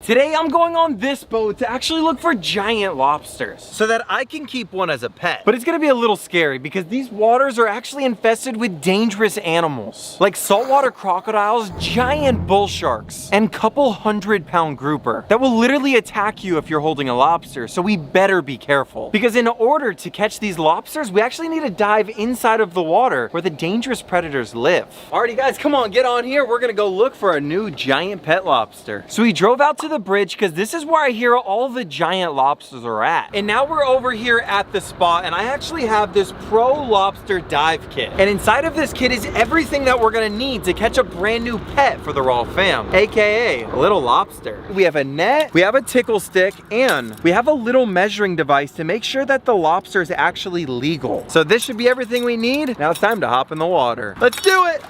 Today I'm going on this boat to actually look for giant lobsters so that I can keep one as a pet. But it's gonna be a little scary because these waters are actually infested with dangerous animals like saltwater crocodiles, giant bull sharks, and couple 100-pound grouper that will literally attack you if you're holding a lobster. So we better be careful because in order to catch these lobsters, we actually need to dive inside of the water where the dangerous predators live. Alrighty guys, come on, get on here. We're gonna go look for a new giant pet lobster. So we drove out to the bridge because this is where I hear all the giant lobsters are at. And now we're over here at the spot and I actually have this Pro Lobster Dive Kit. And inside of this kit is everything that we're gonna need to catch a brand new pet for the Raw fam, AKA a little lobster. We have a net, we have a tickle stick, and we have a little measuring device to make sure that the lobster is actually legal. So this should be everything we need. Now it's time to hop in the water. Let's do it!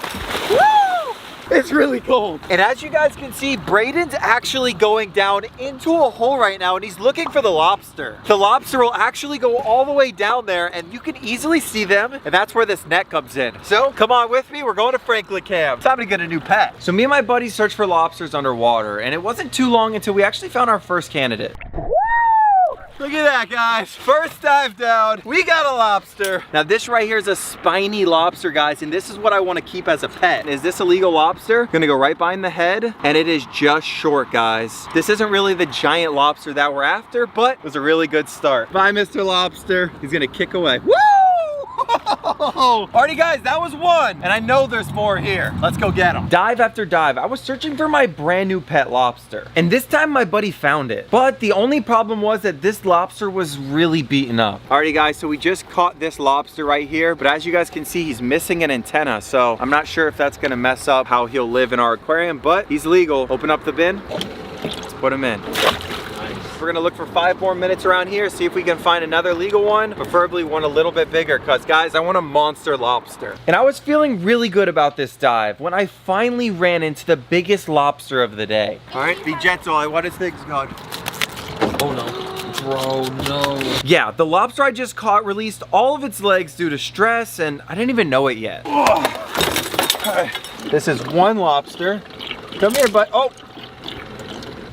Woo! It's really cold. And as you guys can see, Braden's actually going down into a hole right now and he's looking for the lobster. The lobster will actually go all the way down there and you can easily see them, and that's where this net comes in. So come on with me, we're going to Franklin Camp. Time to get a new pet. So me and my buddies searched for lobsters underwater and it wasn't too long until we actually found our first candidate. Look at that, guys. First dive down, we got a lobster. Now this right here is a spiny lobster, guys, and this is what I want to keep as a pet. Is this a legal lobster? Gonna go right behind the head, and it is just short, guys. This isn't really the giant lobster that we're after, but it was a really good start. Bye, Mr. Lobster. He's gonna kick away. Woo! Alrighty guys, that was one, and I know there's more here. Let's go get them. Dive after dive, I was searching for my brand new pet lobster, and this time my buddy found it. But the only problem was that this lobster was really beaten up. Alrighty guys, so we just caught this lobster right here, but as you guys can see, he's missing an antenna, so I'm not sure if that's gonna mess up how he'll live in our aquarium, but he's legal. Open up the bin, let's put him in. We're gonna look for 5 more minutes around here, see if we can find another legal one, preferably one a little bit bigger, because guys, I want a monster lobster. And I was feeling really good about this dive when I finally ran into the biggest lobster of the day. All right, be gentle, I want his things going. Oh no. Bro, no. Yeah, the lobster I just caught released all of its legs due to stress, and I didn't even know it yet. Okay. This is one lobster. Come here, bud. Oh.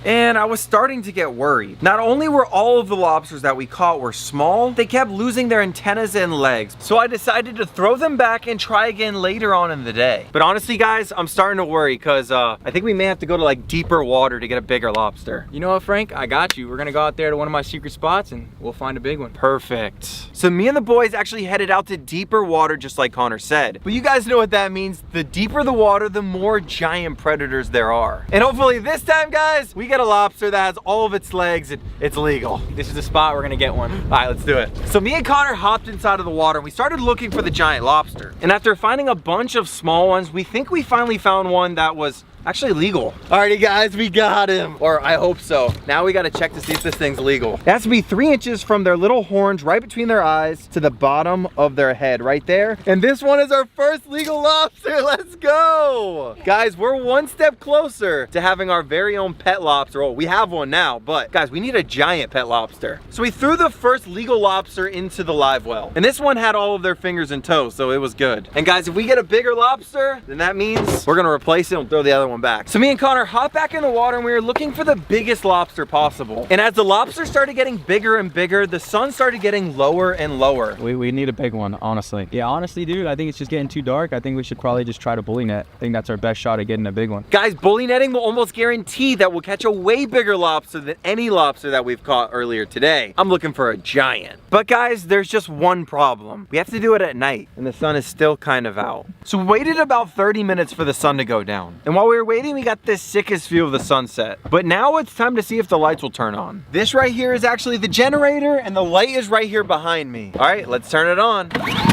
And I was starting to get worried. Not only were all of the lobsters that we caught were small, they kept losing their antennas and legs. So I decided to throw them back and try again later on in the day. But honestly guys, I'm starting to worry because I think we may have to go to like deeper water to get a bigger lobster. You know what, Frank? I got you. We're gonna go out there to one of my secret spots and we'll find a big one. Perfect. So me and the boys actually headed out to deeper water just like Connor said. But you guys know what that means. The deeper the water, the more giant predators there are. And hopefully this time guys, we get a lobster that has all of its legs and it's legal. This is the spot, we're gonna get one. All right, let's do it. So me and Connor hopped inside of the water and we started looking for the giant lobster. And after finding a bunch of small ones, we think we finally found one that was actually legal. Alrighty guys, we got him. Or I hope so. Now we gotta check to see if this thing's legal. It has to be 3 inches from their little horns right between their eyes to the bottom of their head right there. And this one is our first legal lobster. Let's go. Guys, we're one step closer to having our very own pet lobster. Oh, we have one now, but guys, we need a giant pet lobster. So we threw the first legal lobster into the live well. And this one had all of their fingers and toes, so it was good. And guys, if we get a bigger lobster, then that means we're gonna replace it and throw the other one back. So me and Connor hopped back in the water and we were looking for the biggest lobster possible. And as the lobster started getting bigger and bigger, the sun started getting lower and lower. We need a big one, honestly. Yeah, honestly, dude, I think it's just getting too dark. I think we should probably just try to bully net. I think that's our best shot at getting a big one. Guys, bully netting will almost guarantee that we'll catch a way bigger lobster than any lobster that we've caught earlier today. I'm looking for a giant. But guys, there's just one problem. We have to do it at night and the sun is still kind of out. So we waited about 30 minutes for the sun to go down. And while we were waiting, we got this sickest view of the sunset. But now it's time to see if the lights will turn on. This right here is actually the generator and the light is right here behind me. All right, let's turn it on. Perfect.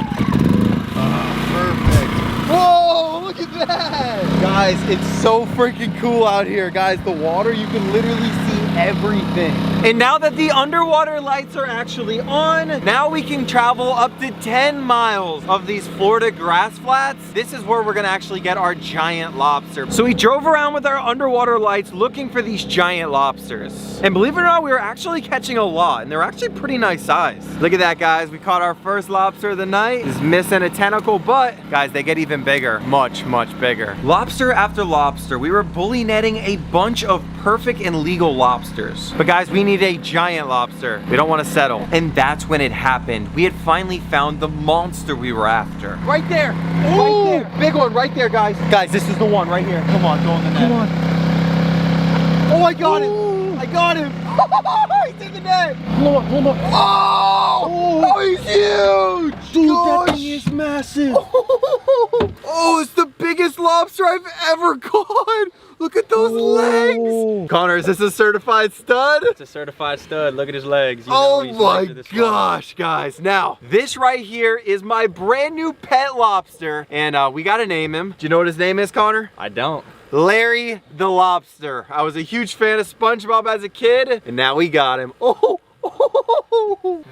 Whoa, look at that. Guys, it's so freaking cool out here. Guys, the water, you can literally see everything. And now that the underwater lights are actually on, now we can travel up to 10 miles of these Florida grass flats. This is where we're gonna actually get our giant lobster. So we drove around with our underwater lights looking for these giant lobsters. And believe it or not, we were actually catching a lot, and they're actually pretty nice size. Look at that, guys. We caught our first lobster of the night. He's missing a tentacle, but guys, they get even bigger, much, much bigger. Lobster after lobster, we were bully netting a bunch of perfect and legal lobsters. But guys, we need a giant lobster. We don't want to settle. And that's when it happened. We had finally found the monster we were after. Right there. Ooh, right there. Big one right there, guys. Guys, this is the one right here. Come on, go in the net. Come on. Oh, I got him. I got him. He's in the net. Hold on. Oh, he's huge. Dude, that thing is massive. Oh, it's the biggest lobster I've ever caught. Look at those legs. Connor, is this a certified stud? It's a certified stud. Look at his legs. You know Oh he's my after this gosh, guys. Now, this right here is my brand new pet lobster, and we gotta name him. Do you know what his name is, Connor? I don't. Larry the Lobster. I was a huge fan of SpongeBob as a kid, and now we got him. Oh.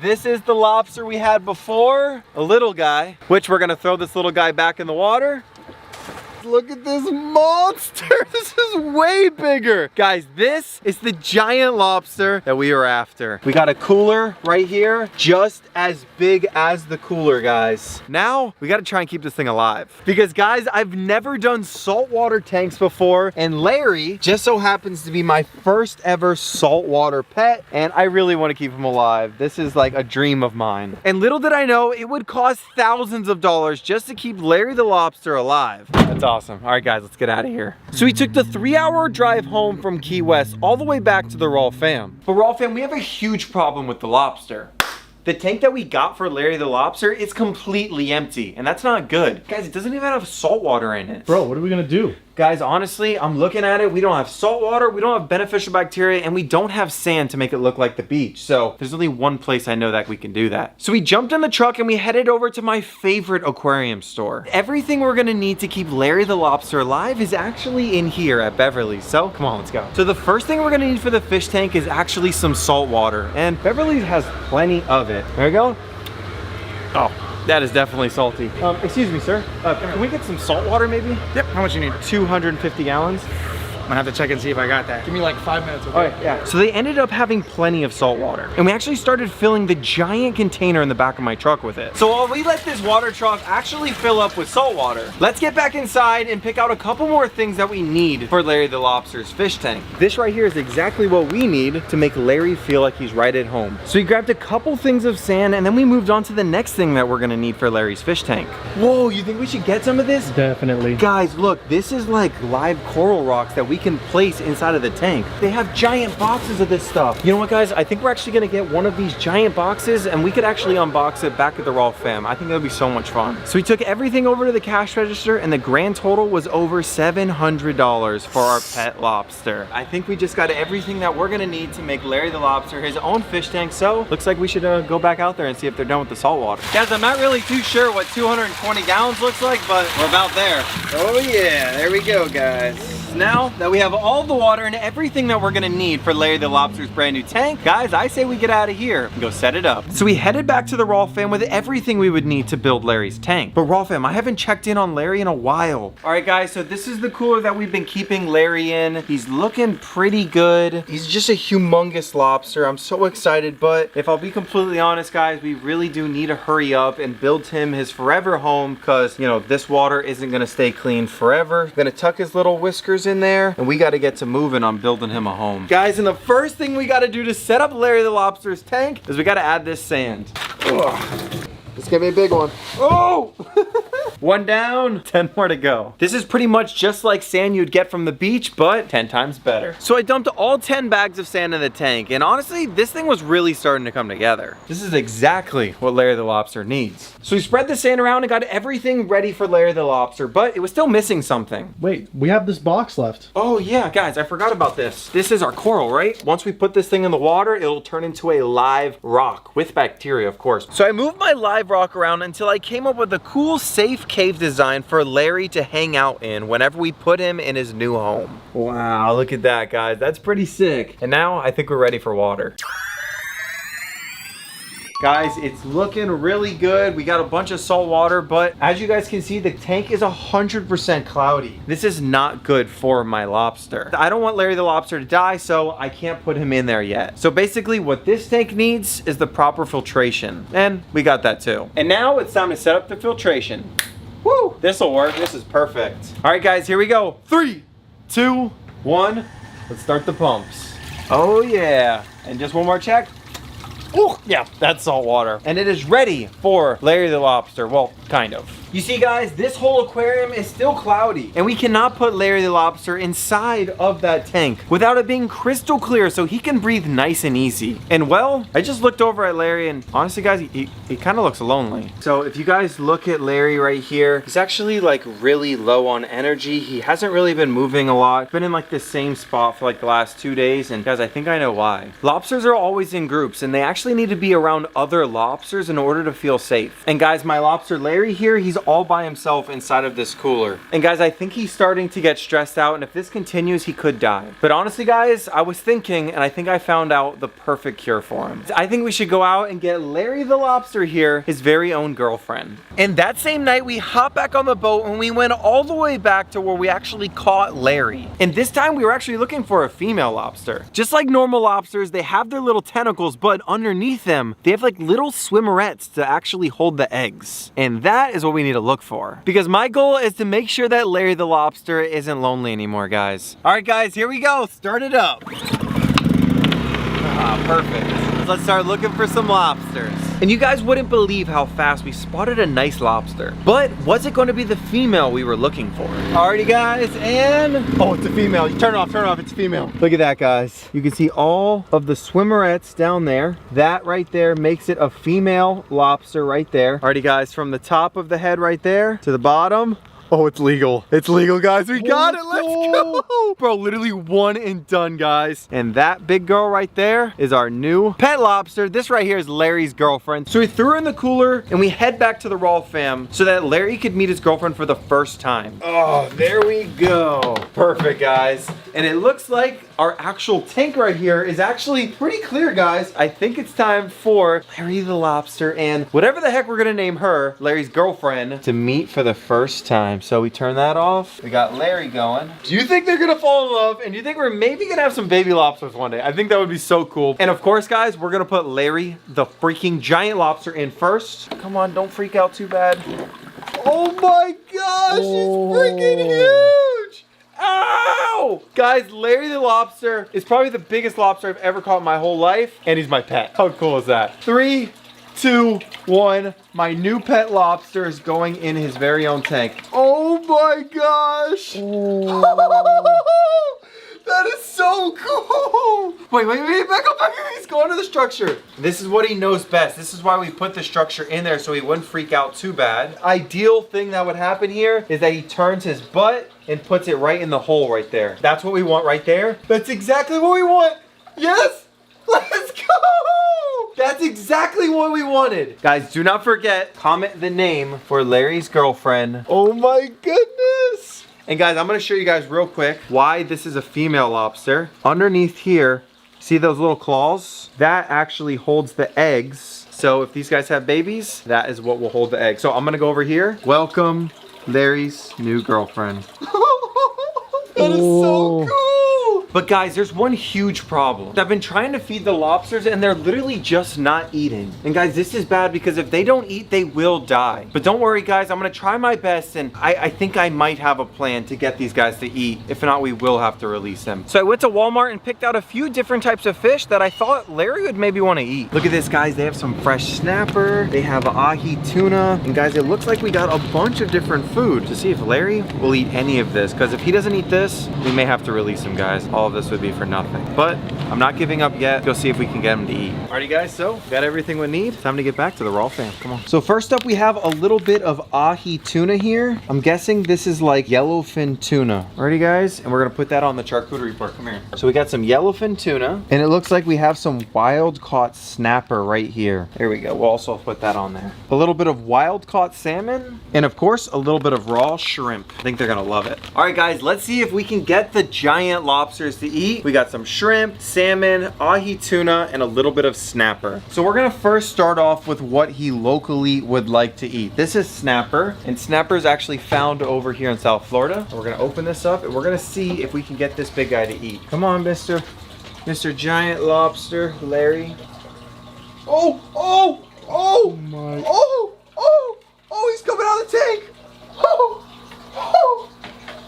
This is the lobster we had before, a little guy, which we're gonna throw this little guy back in the water. Look at this monster. This is way bigger. Guys, this is the giant lobster that we were after. We got a cooler right here, just as big as the cooler, guys. Now, we gotta try and keep this thing alive. Because guys, I've never done saltwater tanks before, and Larry just so happens to be my first ever saltwater pet, and I really wanna keep him alive. This is like a dream of mine. And little did I know, it would cost thousands of dollars just to keep Larry the Lobster alive. That's awesome. All right, guys, let's get out of here. So we took the 3-hour drive home from Key West all the way back to the Raw fam. But Raw fam, we have a huge problem with the lobster. The tank that we got for Larry the Lobster is completely empty, and that's not good. Guys, it doesn't even have salt water in it. Bro, what are we gonna do? Guys, honestly, I'm looking at it. We don't have salt water, we don't have beneficial bacteria, and we don't have sand to make it look like the beach. So there's only one place I know that we can do that. So we jumped in the truck and we headed over to my favorite aquarium store. Everything we're gonna need to keep Larry the Lobster alive is actually in here at Beverly's. So come on, let's go. So the first thing we're gonna need for the fish tank is actually some salt water, and Beverly's has plenty of it. There we go. Oh. That is definitely salty. Excuse me, sir. Can we get some salt water maybe? Yep, how much you need? 250 gallons. I'm gonna have to check and see if I got that. Give me like 5 minutes, okay? All right, yeah. So they ended up having plenty of salt water. And we actually started filling the giant container in the back of my truck with it. So while we let this water truck actually fill up with salt water, let's get back inside and pick out a couple more things that we need for Larry the Lobster's fish tank. This right here is exactly what we need to make Larry feel like he's right at home. So we grabbed a couple things of sand, and then we moved on to the next thing that we're gonna need for Larry's fish tank. Whoa, you think we should get some of this? Definitely. Guys, look, this is like live coral rocks that we can place inside of the tank. They have giant boxes of this stuff. You know what, guys? I think we're actually gonna get one of these giant boxes, and we could actually unbox it back at the Raw fam. I think that would be so much fun. So we took everything over to the cash register, and the grand total was over $700 for our pet lobster. I think we just got everything that we're gonna need to make Larry the Lobster his own fish tank. So looks like we should go back out there and see if they're done with the salt water. Guys, I'm not really too sure what 220 gallons looks like, but we're about there. Oh yeah, there we go, guys. Now that we have all the water and everything that we're gonna need for Larry the Lobster's brand new tank, guys, I say we get out of here and go set it up. So we headed back to the Raw fam with everything we would need to build Larry's tank. But Raw fam, I haven't checked in on Larry in a while. All right, guys, so this is the cooler that we've been keeping Larry in. He's looking pretty good. He's just a humongous lobster. I'm so excited, but if I'll be completely honest, guys, we really do need to hurry up and build him his forever home, because, you know, this water isn't gonna stay clean forever. I'm gonna tuck his little whiskers in there, and we got to get to moving on building him a home. Guys, and the first thing we got to do to set up Larry the Lobster's tank is we got to add this sand. Ugh. This is gonna be a big one. Oh! One down, 10 more to go. This is pretty much just like sand you'd get from the beach, but 10 times better. So I dumped all 10 bags of sand in the tank, and honestly, this thing was really starting to come together. This is exactly what Larry the Lobster needs. So we spread the sand around and got everything ready for Larry the Lobster, but it was still missing something. Wait, we have this box left. Oh yeah, guys, I forgot about this. This is our coral, right? Once we put this thing in the water, it'll turn into a live rock with bacteria, of course. So I moved my live rock around until I came up with a cool, safe cave design for Larry to hang out in whenever we put him in his new home. Wow, look at that, guys. That's pretty sick. And now I think we're ready for water. Guys, it's looking really good. We got a bunch of salt water, but as you guys can see, the tank is 100% cloudy. This is not good for my lobster. I don't want Larry the lobster to die, so I can't put him in there yet. So basically what this tank needs is the proper filtration, and we got that too. And now it's time to set up the filtration. Woo, this'll work. This is perfect. All right, guys, here we go. 3, 2, 1. Let's start the pumps. Oh yeah, and just one more check. Oh, yeah, that's salt water. And it is ready for Larry the lobster. Well, kind of. You see, guys, this whole aquarium is still cloudy, and we cannot put Larry the lobster inside of that tank without it being crystal clear so he can breathe nice and easy. And well, I just looked over at Larry, and honestly, guys, he kind of looks lonely. So if you guys look at Larry right here, he's actually like really low on energy. He hasn't really been moving a lot. He's been in like the same spot for like the last 2 days, and guys, I think I know why. Lobsters are always in groups, and they actually need to be around other lobsters in order to feel safe. And guys, my lobster Larry here, he's all by himself inside of this cooler. And guys, I think he's starting to get stressed out, and if this continues, he could die. But honestly, guys, I was thinking, and I think I found out the perfect cure for him. I think we should go out and get Larry the lobster here his very own girlfriend. And that same night, we hopped back on the boat and we went all the way back to where we actually caught Larry. And this time we were actually looking for a female lobster. Just like normal lobsters, they have their little tentacles, but underneath them, they have like little swimmerettes to actually hold the eggs. And that is what we need to look for. Because my goal is to make sure that Larry the lobster isn't lonely anymore, guys. All right, guys, here we go. Start it up. Ah, perfect. Let's start looking for some lobsters. And you guys wouldn't believe how fast we spotted a nice lobster. But was it going to be the female we were looking for? Alrighty, guys, and oh, it's a female. Turn it off, it's a female. Look at that, guys. You can see all of the swimmerettes down there. That right there makes it a female lobster right there. Alrighty, guys, from the top of the head right there to the bottom. Oh, it's legal. It's legal, guys. We got it. Let's go. Bro, literally one and done, guys. And that big girl right there is our new pet lobster. This right here is Larry's girlfriend. So we threw her in the cooler and we head back to the Raw fam so that Larry could meet his girlfriend for the first time. Oh, there we go. Perfect, guys. And it looks like our actual tank right here is actually pretty clear, guys. I think it's time for Larry the lobster and whatever the heck we're gonna name her, Larry's girlfriend, to meet for the first time. So we turn that off. We got Larry going. Do you think they're gonna fall in love? And do you think we're maybe gonna have some baby lobsters one day? I think that would be so cool. And of course, guys, we're gonna put Larry the freaking giant lobster in first. Come on, don't freak out too bad. Oh my gosh, it's freaking huge! Ow! Guys, Larry the lobster is probably the biggest lobster I've ever caught in my whole life, and he's my pet. How cool is that? 3, 2, 1. My new pet lobster is going in his very own tank. Oh my gosh! That is so cool! Wait, back up, he's going to the structure. This is what he knows best. This is why we put the structure in there so he wouldn't freak out too bad. Ideal thing that would happen here is that he turns his butt and puts it right in the hole right there. That's what we want right there. That's exactly what we want. Yes! Let's go! That's exactly what we wanted. Guys, do not forget, comment the name for Larry's girlfriend. Oh my goodness! And guys, I'm gonna show you guys real quick why this is a female lobster. Underneath here, see those little claws? That actually holds the eggs. So if these guys have babies, that is what will hold the eggs. So I'm gonna go over here. Welcome, Larry's new girlfriend. That is so cool! But guys, there's one huge problem. I've been trying to feed the lobsters and they're literally just not eating. And guys, this is bad because if they don't eat, they will die. But don't worry, guys, I'm gonna try my best, and I think I might have a plan to get these guys to eat. If not, we will have to release them. So I went to Walmart and picked out a few different types of fish that I thought Larry would maybe want to eat. Look at this, guys. They have some fresh snapper. They have ahi tuna. And guys, it looks like we got a bunch of different food to see if Larry will eat any of this. Because if he doesn't eat this, we may have to release him, guys. all of this would be for nothing. But I'm not giving up yet. Go see if we can get him to eat. Alrighty guys, so got everything we need. Time to get back to the raw fam. Come on. So first up, we have a little bit of ahi tuna here. I'm guessing this is like yellowfin tuna. Alrighty guys, and we're gonna put that on the charcuterie board. Come here. So we got some yellowfin tuna, and it looks like we have some wild caught snapper right here. There we go. We'll also put that on there. A little bit of wild caught salmon, and of course, a little bit of raw shrimp. I think they're gonna love it. All right guys, let's see if we can get the giant lobsters to eat. We got some shrimp, salmon, ahi tuna, and a little bit of snapper. So we're gonna first start off with what he locally would like to eat. This is snapper, and snapper is actually found over here in South Florida. We're gonna open this up, and we're gonna see if we can get this big guy to eat. Come on, Mr. Giant Lobster, Larry. Oh, oh, oh, my. oh, oh, oh, he's coming out of the tank. Oh, oh,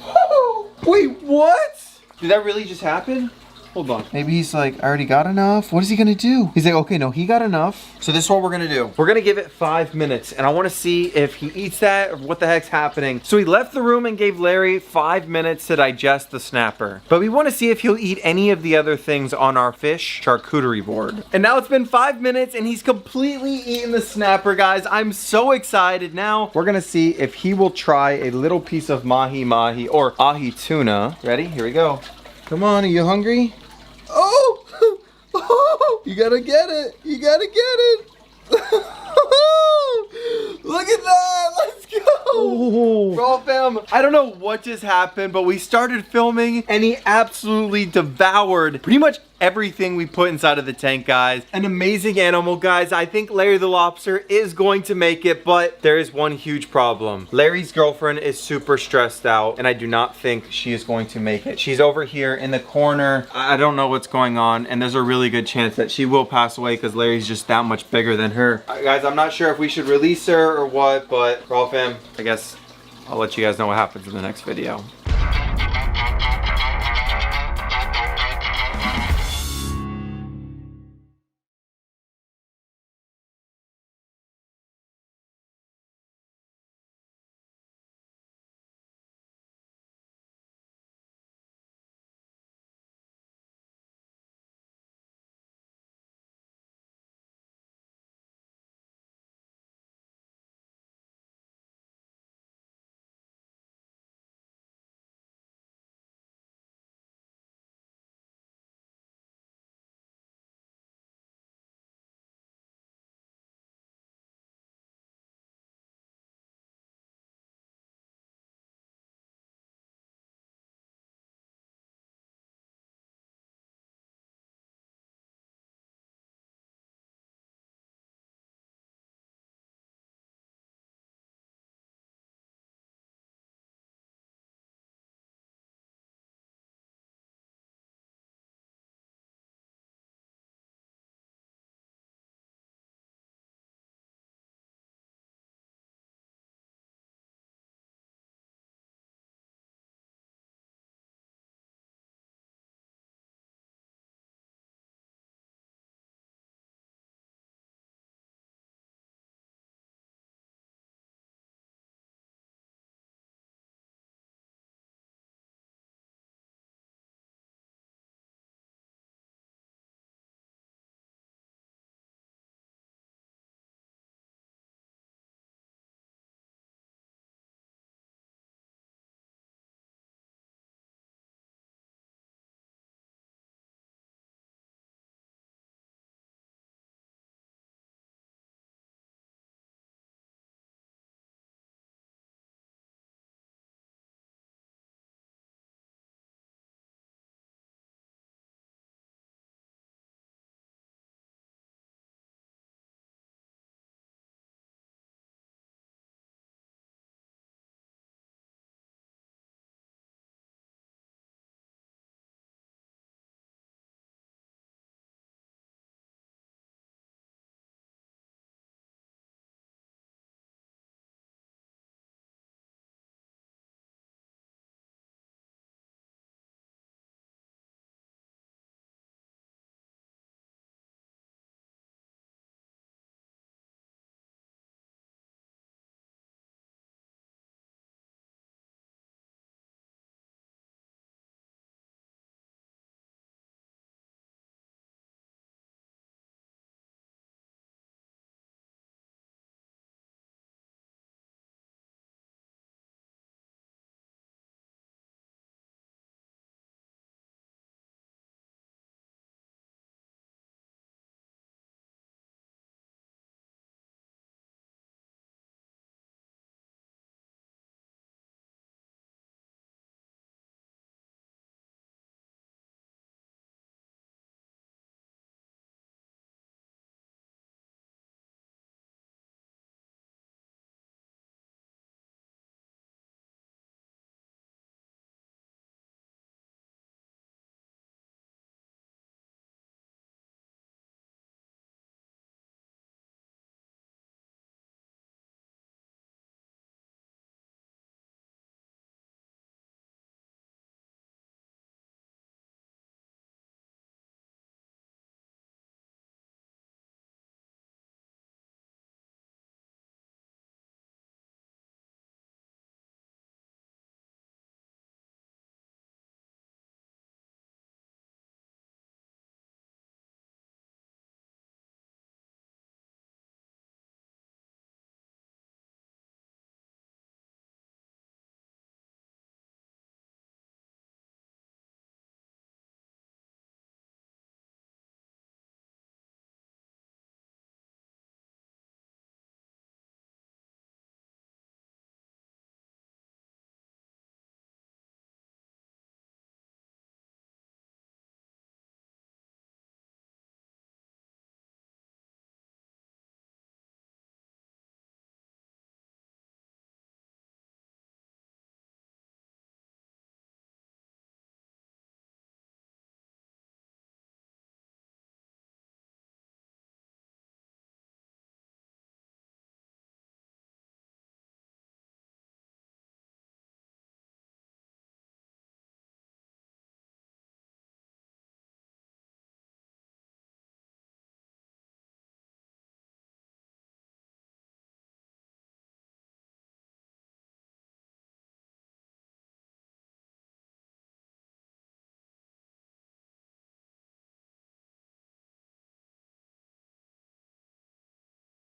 oh. Wait, what? Did that really just happen? Hold on. Maybe he's like, I already got enough. What is he gonna do? He's like, okay, no, he got enough. So this is what we're gonna do. We're gonna give it 5 minutes, and I wanna see if he eats that or what the heck's happening. So he left the room and gave Larry 5 minutes to digest the snapper. But we wanna see if he'll eat any of the other things on our fish charcuterie board. And now it's been 5 minutes, and he's completely eaten the snapper, guys. I'm so excited. Now we're gonna see if he will try a little piece of mahi or ahi tuna. Ready? Here we go. Come on, are you hungry? Oh! Oh! You gotta get it! You gotta get it! Look at that! Let's go! Oh. Raw fam, I don't know what just happened, but we started filming and he absolutely devoured pretty much everything we put inside of the tank, guys. An amazing animal, guys. I think Larry the Lobster is going to make it, but there is one huge problem. Larry's girlfriend is super stressed out, and I do not think she is going to make it. She's over here in the corner. I don't know what's going on, and there's a really good chance that she will pass away because Larry's just that much bigger than her. Guys, I'm not sure if we should release her or what, but Raw fam, I guess I'll let you guys know what happens in the next video.